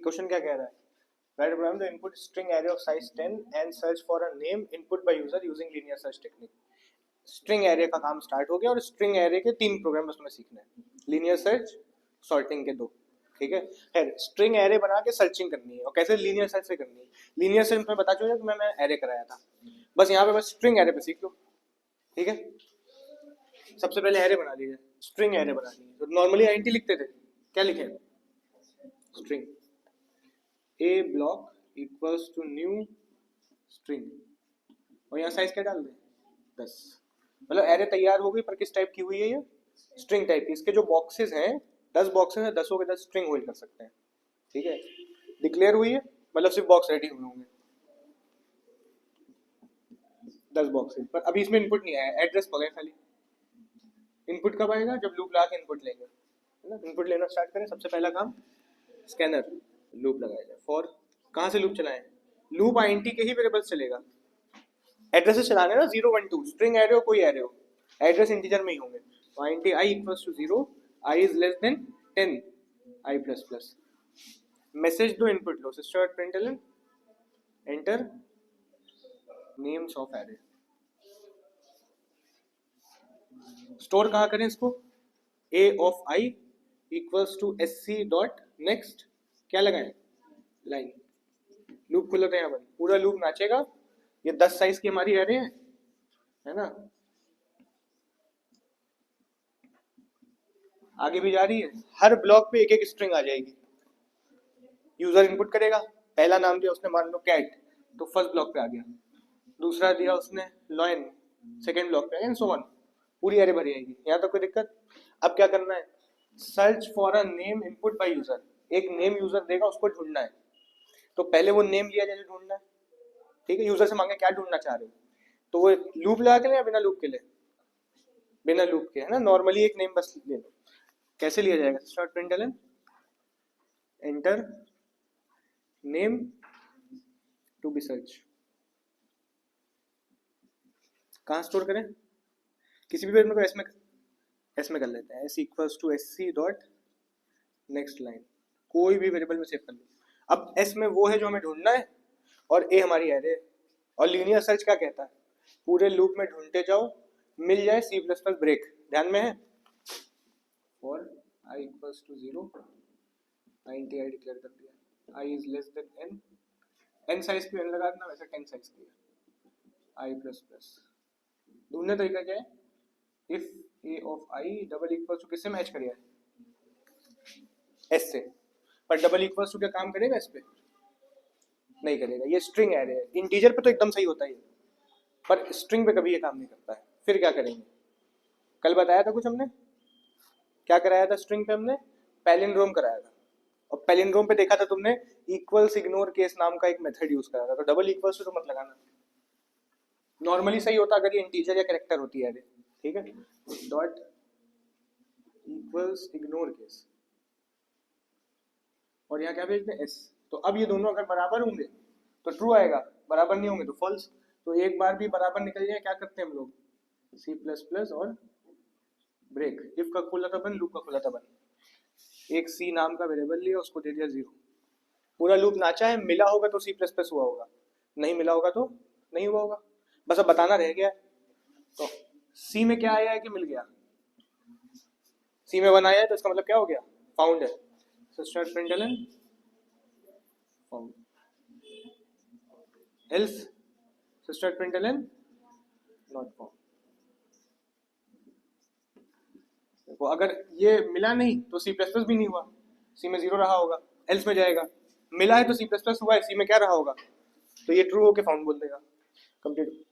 Question क्या कह रहा है, write program the input string array of size 10 and search for a name input by user using linear search technique. String array का काम start हो गया और स्ट्रिंग एरे के 3 प्रोग्राम उसमें सीखना है, लीनियर सर्च, सॉर्टिंग के 2। ठीक है, खैर स्ट्रिंग एरे बना के सर्चिंग करनी है और कैसे लीनियर सर्च से करनी है। लीनियर सर्च में बता चुका कि मैं एरे कराया था, बस यहाँ पे बस स्ट्रिंग एरे पे सीख लो। ठीक है, सबसे पहले एरे बना लीजिए, स्ट्रिंग एरे बना लीजिए। तो नॉर्मली आईएनटी लिखते थे, क्या लिखे string a block equals to new string और यहाँ साइज क्या डाल दें 10। मतलब एरे तैयार हो गई, पर किस टाइप की हुई है ये, स्ट्रिंग टाइप की। इसके जो बॉक्सेस हैं 10 बॉक्सेस हैं, 10 के 10 स्ट्रिंग होल्ड कर सकते हैं। ठीक है, डिक्लेयर हुई है मतलब सिर्फ बॉक्स रेडी हुए होंगे 10 बॉक्सेस, पर अभी इसमें इनपुट नहीं आया, एड्रेस हो गया खाली। इनपुट कब आएगा, जब लूप ला के इनपुट लेंगे, है ना। इनपुट लेना स्टार्ट करें, सबसे पहला काम स्कैनर लूप लगाया जाए। फॉर कहाँ से लूप चलाएं, लूप आईएनटी के ही वेरिएबल्स चलेगा। एड्रेसेस चलाने ना 0 1 2, स्ट्रिंग एरे हो कोई एरे हो, एड्रेस इंटीजर में ही होंगे। तो INT I equals to 0, I is less than 10, I plus plus. Message दो, इनपुट लो, system dot println enter names of array. Store कहाँ करें इसको, A of I equals to SC dot next, क्या लगाएं लाइन। लूप खुला था यहाँ पर, पूरा लूप नाचेगा। ये 10 साइज की हमारी एरे है ना, आगे भी जा रही है। हर ब्लॉक पे एक एक स्ट्रिंग आ जाएगी। यूजर इनपुट करेगा, पहला नाम दिया उसने मान लो कैट, तो फर्स्ट ब्लॉक पे आ गया। दूसरा दिया उसने लॉयन, सेकंड ब्लॉक पे आ गया, सो ऑन। पूरी एरे भरी आएगी, यहाँ तक कोई दिक्कत। अब क्या करना है, search for a name input by user. एक नेम यूजर देगा, उसको ढूंढना है। तो पहले वो नेम लिया जाए ढूंढना है। ठीक है, यूजर से मांगे क्या ढूंढना चाह रहे हो, तो वो लूप लगा के ले या बिना लूप के ले, बिना लूप के, है ना। नॉर्मली एक नेम बस ले लो। कैसे लिया जाएगा, start println enter name to be search. कहाँ स्टोर करें, किसी भी वेरिएबल को एस में कर लेते हैं, S equals to S C dot next line, कोई भी वेरिएबल में सेव कर लो। अब एस में वो है जो हमें ढूंढना है और ए हमारी एरे। और लीनियर सर्च क्या कहता है, पूरे लूप में ढूंढते जाओ, मिल जाए सी प्लस प्लस ब्रेक, ध्यान में है। For I equals to 0, INT I declare कर दिया, I is less than N, N size पे एन लगा देना, वैसे 10 साइज की आई प्लस प्लस। ढूंढने तरीका क्या है, if A of I double equals to किससे मैच करेगा, एस से। पर डबल इक्वल्स टू क्या काम करेगा इस पे, नहीं करेगा। ये स्ट्रिंग एरे है, इंटीजर पे तो एकदम सही होता है, पर स्ट्रिंग पे कभी ये काम नहीं करता है। फिर क्या करेंगे, कल बताया था कुछ हमने, क्या कराया था स्ट्रिंग पे हमने, पैलिंड्रोम कराया था। और पैलिंड्रोम पे देखा था तुमने, इक्वल्स इग्नोर केस नाम का एक मेथड यूज करा था। तो डबल इक्वल्स टू तो मत लगाना, नॉर्मली सही होता अगर ये इंटीजर या कैरेक्टर होती है। ठीक है, डॉट इक्वल्स इग्नोर केस, और यहाँ क्या भेजते हैं एस। तो अब ये दोनों अगर बराबर होंगे तो ट्रू आएगा, बराबर नहीं होंगे तो फॉल्स। तो एक बार भी बराबर निकल जाए क्या करते हैं हम लोग, सी प्लस प्लस और ब्रेक, इफ का खुला था बंद, लूप का खुला था बंद। एक सी नाम का वेरिएबल लिया, उसको दे दिया 0, पूरा लूप नाचा है। मिला होगा तो सी प्लस प्लस हुआ होगा, नहीं मिला होगा तो नहीं हुआ होगा। बस अब बताना रह गया। तो सी में क्या आया है कि मिल गया, सी में 1 आया है तो इसका मतलब क्या हो गया, फाउंड है। Sister println found, else sister println not found. देखो अगर ये मिला नहीं तो सी प्लस प्लस भी नहीं हुआ, सी में 0 रहा होगा, एल्स में जाएगा। मिला है तो सी प्लस प्लस हुआ है, सी में क्या रहा होगा, तो ये ट्रू होके फाउंड बोल देगा। कंप्लीट।